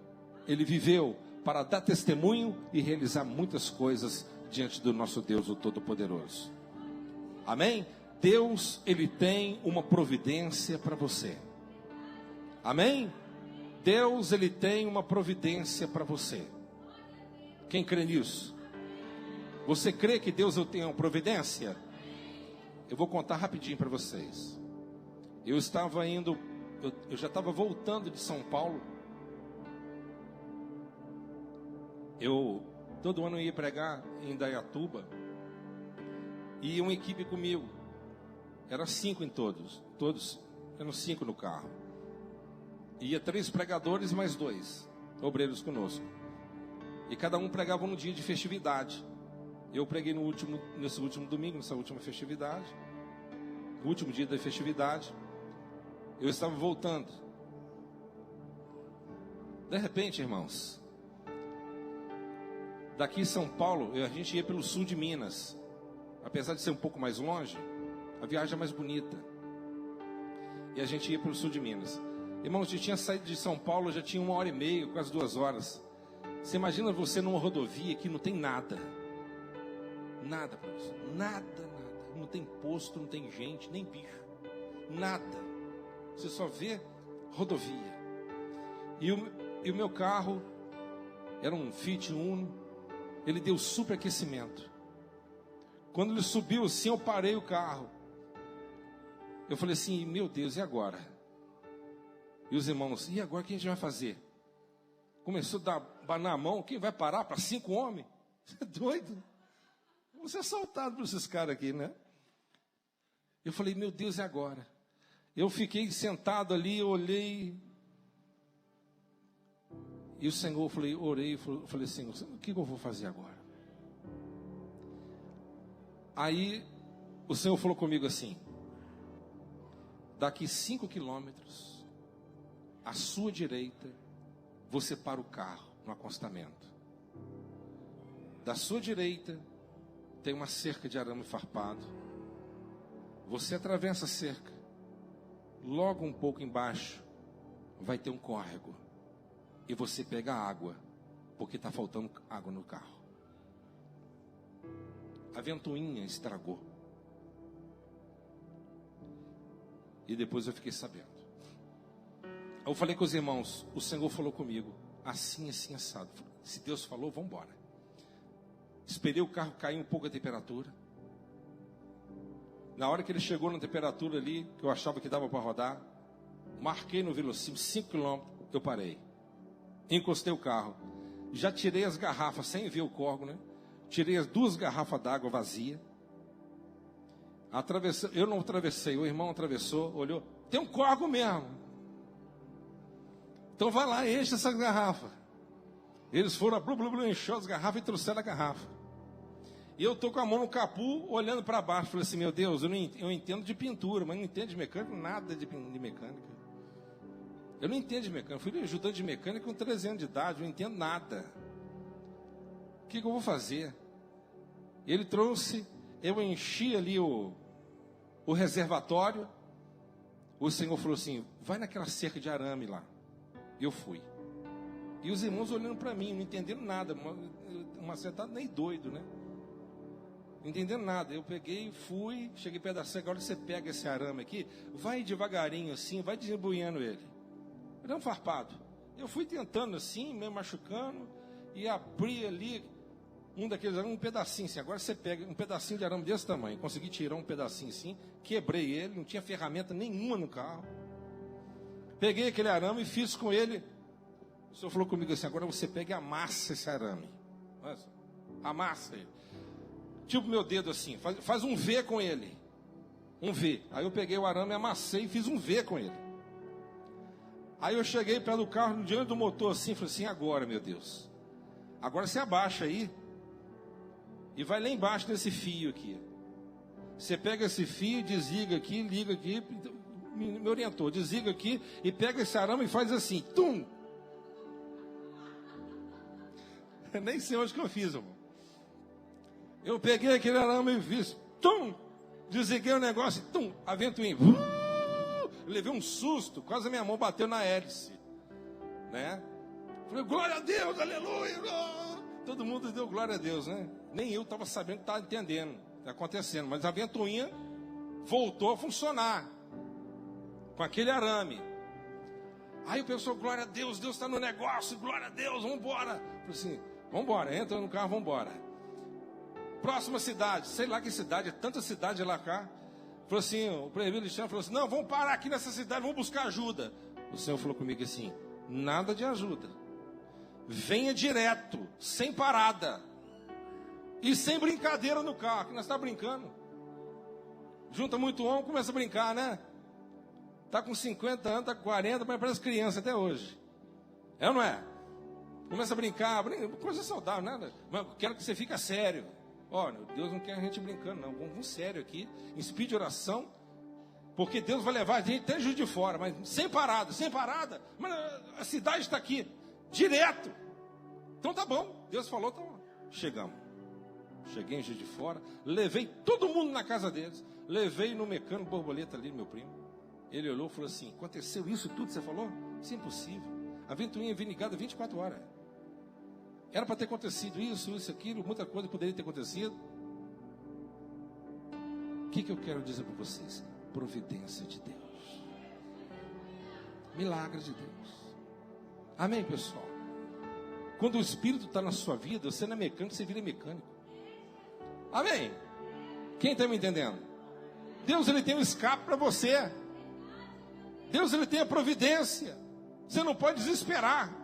A: ele viveu para dar testemunho e realizar muitas coisas diante do nosso Deus, o Todo-Poderoso. Amém? Deus, Ele tem uma providência para você. Amém? Deus, Ele tem uma providência para você. Quem crê nisso? Você crê que Deus tem uma providência? Eu vou contar rapidinho para vocês. Eu já estava voltando de São Paulo. Eu todo ano ia pregar em Indaiatuba. E ia uma equipe comigo. Era 5 em todos. Todos eram 5 no carro. Ia 3 pregadores mais 2 obreiros conosco. E cada um pregava num dia de festividade. Eu preguei nesse último domingo, nessa última festividade. No último dia da festividade. Eu estava voltando. De repente, irmãos, daqui em São Paulo, a gente ia pelo sul de Minas. Apesar de ser um pouco mais longe, a viagem é mais bonita. E a gente ia pelo sul de Minas. Irmãos, a gente tinha saído de São Paulo, já tinha 1h30, quase 2 horas. Você imagina você numa rodovia que não tem nada. Nada para você. Nada. Não tem posto, não tem gente, nem bicho. Nada. Você só vê rodovia. E o meu carro era um Fiat Uno. Ele deu superaquecimento. Quando ele subiu assim, eu parei o carro. Eu falei assim: meu Deus, e agora? E os irmãos: e agora o que a gente vai fazer? Começou a banar a mão. Quem vai parar para 5 homens? Você é doido? Você é assaltado por esses caras aqui, né? Eu falei: meu Deus, e agora? Eu fiquei sentado ali, eu olhei. E o Senhor, orei, falei, Senhor, o que eu vou fazer agora? Aí o Senhor falou comigo assim: daqui 5 quilômetros, à sua direita, você para o carro no acostamento. Da sua direita tem uma cerca de arame farpado. Você atravessa a cerca. Logo um pouco embaixo vai ter um córrego. E você pega água, porque está faltando água no carro. A ventoinha estragou. E depois eu fiquei sabendo. Eu falei com os irmãos, o Senhor falou comigo, assim, assim, assado. Se Deus falou, vamos embora. Esperei o carro cair um pouco a temperatura. Na hora que ele chegou na temperatura ali, que eu achava que dava para rodar, marquei no velocímetro, 5 km, eu parei. Encostei o carro. Já tirei as garrafas, sem ver o córrego, né? Tirei as 2 garrafas d'água vazias. Eu não atravessei, o irmão atravessou, olhou. Tem um córrego mesmo. Então vai lá e enche essa garrafa. Eles foram, encheu as garrafas e trouxeram a garrafa. E eu estou com a mão no capu, olhando para baixo. Falei assim, meu Deus, eu entendo de pintura, mas não entendo de mecânica, nada de mecânica. Eu não entendo de mecânica. Eu fui ajudante de mecânica com 13 anos de idade, eu não entendo nada. O que eu vou fazer? Ele trouxe, eu enchi ali o reservatório. O Senhor falou assim, vai naquela cerca de arame lá. Eu fui. E os irmãos olhando para mim, não entendendo nada. Uma sentada nem doido, né? Não entendendo nada. Eu peguei, fui, cheguei perto da cerca. Agora você pega esse arame aqui, vai devagarinho assim, vai desembuiando ele. Era um farpado. Eu fui tentando assim, me machucando, e abri ali um daqueles arames, um pedacinho assim. Agora você pega um pedacinho de arame desse tamanho. Consegui tirar um pedacinho assim, quebrei ele, não tinha ferramenta nenhuma no carro. Peguei aquele arame e fiz com ele. O Senhor falou comigo assim, agora você pega e amassa esse arame. Amassa ele. Tipo meu dedo assim, faz um V com ele. Um V. Aí eu peguei o arame, amassei e fiz um V com ele. Aí eu cheguei perto do carro, diante do motor assim, falei assim, agora, meu Deus. Agora você abaixa aí e vai lá embaixo desse fio aqui. Você pega esse fio, desliga aqui, liga aqui, me orientou, desliga aqui e pega esse arame e faz assim, tum. Eu nem sei onde que eu fiz, irmão. Eu peguei aquele arame e fiz, tum, desliguei o negócio, tum, a ventoinha. Levei um susto, quase a minha mão bateu na hélice, né? Falei, glória a Deus, aleluia. Todo mundo deu glória a Deus, né? Nem eu estava sabendo que estava entendendo, está acontecendo. Mas a ventoinha voltou a funcionar com aquele arame. Aí o pessoal, glória a Deus, Deus está no negócio, glória a Deus, vamos embora. Falei assim, vamos embora, entra no carro, vamos embora. Próxima cidade, sei lá que cidade, é tanta cidade lá cá. Falou assim, o prefeito Alexandre falou assim, não, vamos parar aqui nessa cidade, vamos buscar ajuda. O Senhor falou comigo assim, nada de ajuda. Venha direto, sem parada. E sem brincadeira no carro, que nós estamos brincando. Junta muito homem, começa a brincar, né? Está com 50 anos, está com 40, mas parece criança até hoje. É ou não é? Começa a brincar, coisa saudável, nada. Mas quero que você fique sério. Olha, Deus não quer a gente brincando, não. Vamos sério aqui, em speed de oração, porque Deus vai levar a gente até Juiz de Fora, mas sem parada, sem parada. Mas a cidade está aqui, direto. Então tá bom, Deus falou, então chegamos. Cheguei em Juiz de Fora, levei todo mundo na casa deles, levei no mecânico Borboleta ali, meu primo. Ele olhou e falou assim, aconteceu isso tudo que você falou? Isso é impossível. A ventoinha vem ligada 24 horas. Era para ter acontecido isso, aquilo, muita coisa poderia ter acontecido. O que eu quero dizer para vocês? Providência de Deus. Milagre de Deus. Amém, pessoal? Quando o Espírito está na sua vida, você não é mecânico, você vira mecânico. Amém? Quem está me entendendo? Deus, Ele tem um escape para você. Deus, Ele tem a providência. Você não pode desesperar.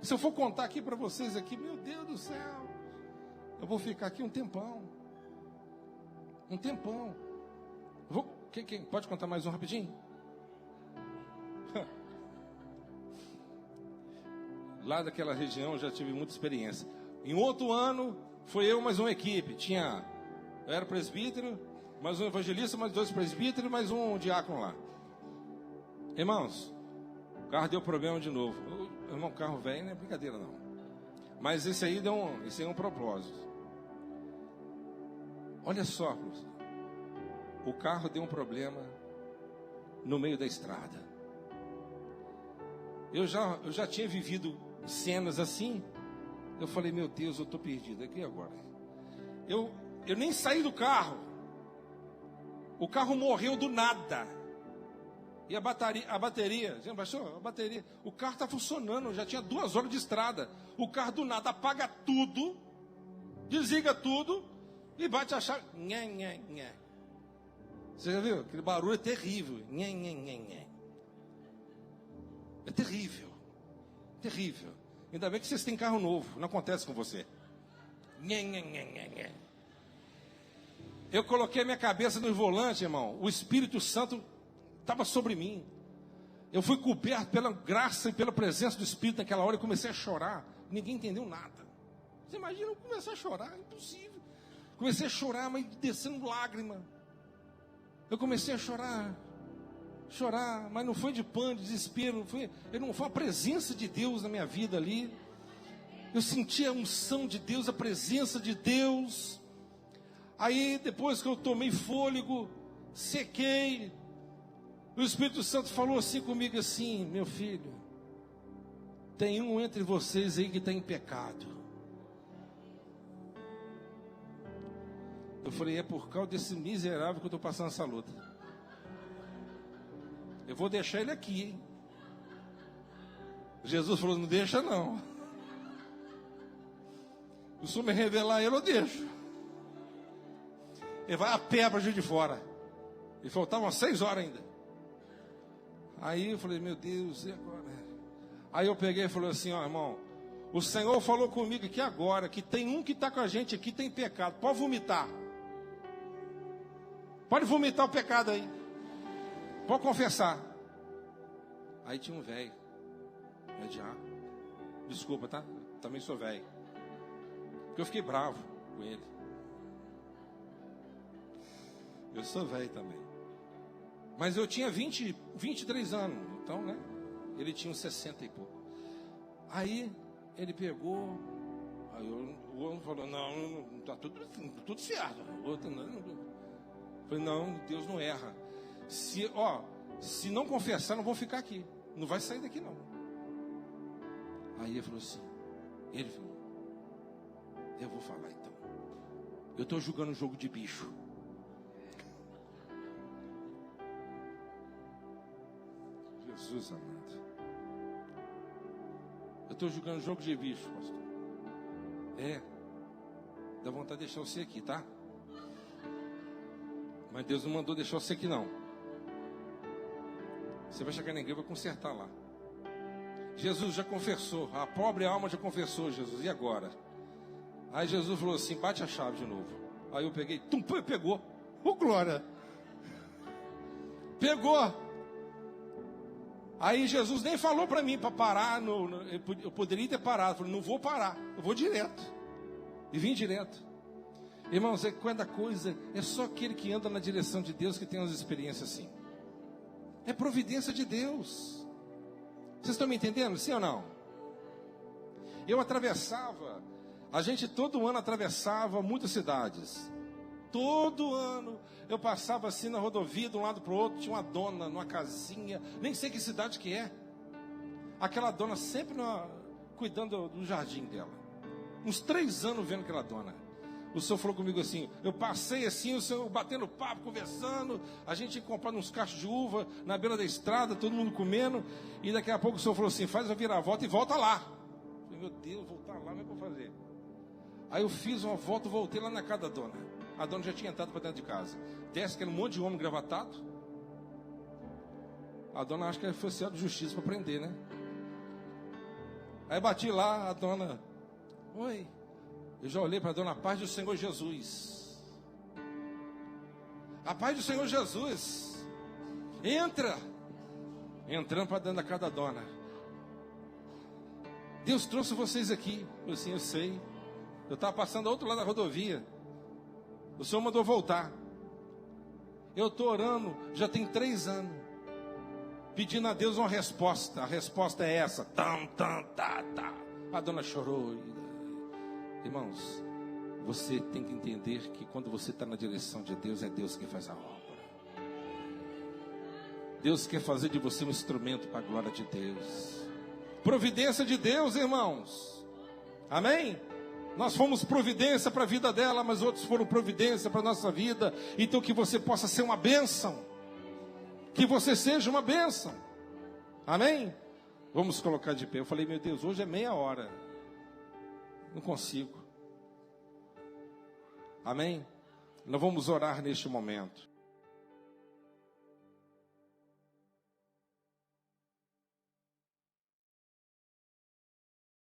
A: Se eu for contar aqui para vocês aqui, meu Deus do céu, eu vou ficar aqui um tempão. Um tempão. Quem pode contar mais um rapidinho? lá daquela região eu já tive muita experiência. Em outro ano, foi eu mais uma equipe. Eu era presbítero, mais um evangelista, mais 2 presbíteros, mais um diácono lá. Irmãos, o carro deu problema de novo. Irmão, carro velho não é brincadeira não. Mas esse aí é um propósito. Olha só, o carro deu um problema no meio da estrada. Eu já tinha vivido cenas assim. Eu falei, meu Deus, eu estou perdido aqui agora. Eu nem saí do carro. O carro morreu do nada. E a bateria, já baixou? A bateria. O carro está funcionando, já tinha 2 horas de estrada. O carro do nada apaga tudo, desliga tudo e bate a chave. Nhé, nhé, nhé. Você já viu? Aquele barulho é terrível. Nhé, nhé, nhé, nhé. É terrível. Terrível. Ainda bem que vocês têm carro novo, não acontece com você. Nhé, nhé, nhé, nhé, nhé. Eu coloquei a minha cabeça no volante, irmão. O Espírito Santo estava sobre mim. Eu fui coberto pela graça e pela presença do Espírito naquela hora e comecei a chorar. Ninguém entendeu nada. Você imagina eu começar a chorar? Impossível. Comecei a chorar, mas descendo lágrima. Eu comecei a chorar, mas não foi de pânico, de desespero. Não foi a presença de Deus na minha vida ali. Eu senti a unção de Deus, a presença de Deus. Aí, depois que eu tomei fôlego, sequei, o Espírito Santo falou assim comigo assim: meu filho, tem um entre vocês aí que está em pecado. Eu falei, é por causa desse miserável que eu estou passando essa luta. Eu vou deixar ele aqui, hein? Jesus falou, não deixa não. Se o Senhor me revelar ele, eu deixo. Ele vai a pé para Juiz de Fora. E faltavam 6 horas ainda. Aí eu falei, meu Deus, e agora? Aí eu peguei e falei assim, ó, irmão, o Senhor falou comigo aqui agora, que tem um que está com a gente aqui, tem pecado, pode vomitar. Pode vomitar o pecado aí. Pode confessar. Aí tinha um velho. É diácono. Desculpa, tá? Também sou velho. Porque eu fiquei bravo com ele. Eu sou velho também. Mas eu tinha 23 anos. Então, né? Ele tinha uns 60 e pouco. Aí ele pegou. Aí o outro falou, não, tá tudo certo. O outro não. Falei, não, Deus não erra. Se não confessar, não vou ficar aqui. Não vai sair daqui, não. Aí ele falou assim, eu vou falar então. Eu estou jogando um jogo de bicho. Jesus amado. Eu estou jogando um jogo de bicho, pastor. Dá vontade de deixar você aqui, tá? Mas Deus não mandou deixar você aqui não. Você vai chegar na igreja e vai consertar lá. Jesus já confessou. A pobre alma já confessou, Jesus. E agora? Aí Jesus falou assim, bate a chave de novo. Aí eu peguei, pegou. Glória. Pegou. Aí Jesus nem falou para mim para parar. Eu poderia ter parado. Eu falei, não vou parar. Eu vou direto. E vim direto. Irmãos, cada coisa, é só aquele que anda na direção de Deus que tem umas experiências assim. É providência de Deus. Vocês estão me entendendo? Sim ou não? Eu atravessava, a gente todo ano atravessava muitas cidades. Todo ano eu passava assim na rodovia de um lado para o outro, tinha uma dona numa casinha, nem sei que cidade que é. Aquela dona sempre cuidando do jardim dela. Uns 3 anos vendo aquela dona. O senhor falou comigo assim, eu passei assim, o senhor batendo papo, conversando, a gente comprando uns cachos de uva na beira da estrada, todo mundo comendo, e daqui a pouco o senhor falou assim, faz a viravolta e volta lá. Eu falei, meu Deus, voltar lá, como é que eu vou fazer? Aí eu fiz uma volta, voltei lá na casa da dona. A dona já tinha entrado para dentro de casa. Desce que era um monte de homem gravatado. A dona acha que foi oficial de justiça para prender, né? Aí bati lá, a dona, oi. Eu já olhei para a dona, a paz do Senhor Jesus. A paz do Senhor Jesus. Entra. Entrando para dentro da casa da dona. Deus trouxe vocês aqui. Eu assim, eu sei. Eu estava passando ao outro lado da rodovia. O Senhor mandou voltar. Eu estou orando, já tem 3 anos, pedindo a Deus uma resposta. A resposta é essa. A dona chorou. Irmãos, você tem que entender que quando você está na direção de Deus, é Deus que faz a obra. Deus quer fazer de você um instrumento para a glória de Deus. Providência de Deus, irmãos. Amém? Nós fomos providência para a vida dela, mas outros foram providência para a nossa vida. Então que você possa ser uma bênção. Que você seja uma bênção. Amém? Vamos colocar de pé. Eu falei, meu Deus, hoje é meia hora. Não consigo. Amém? Nós vamos orar neste momento.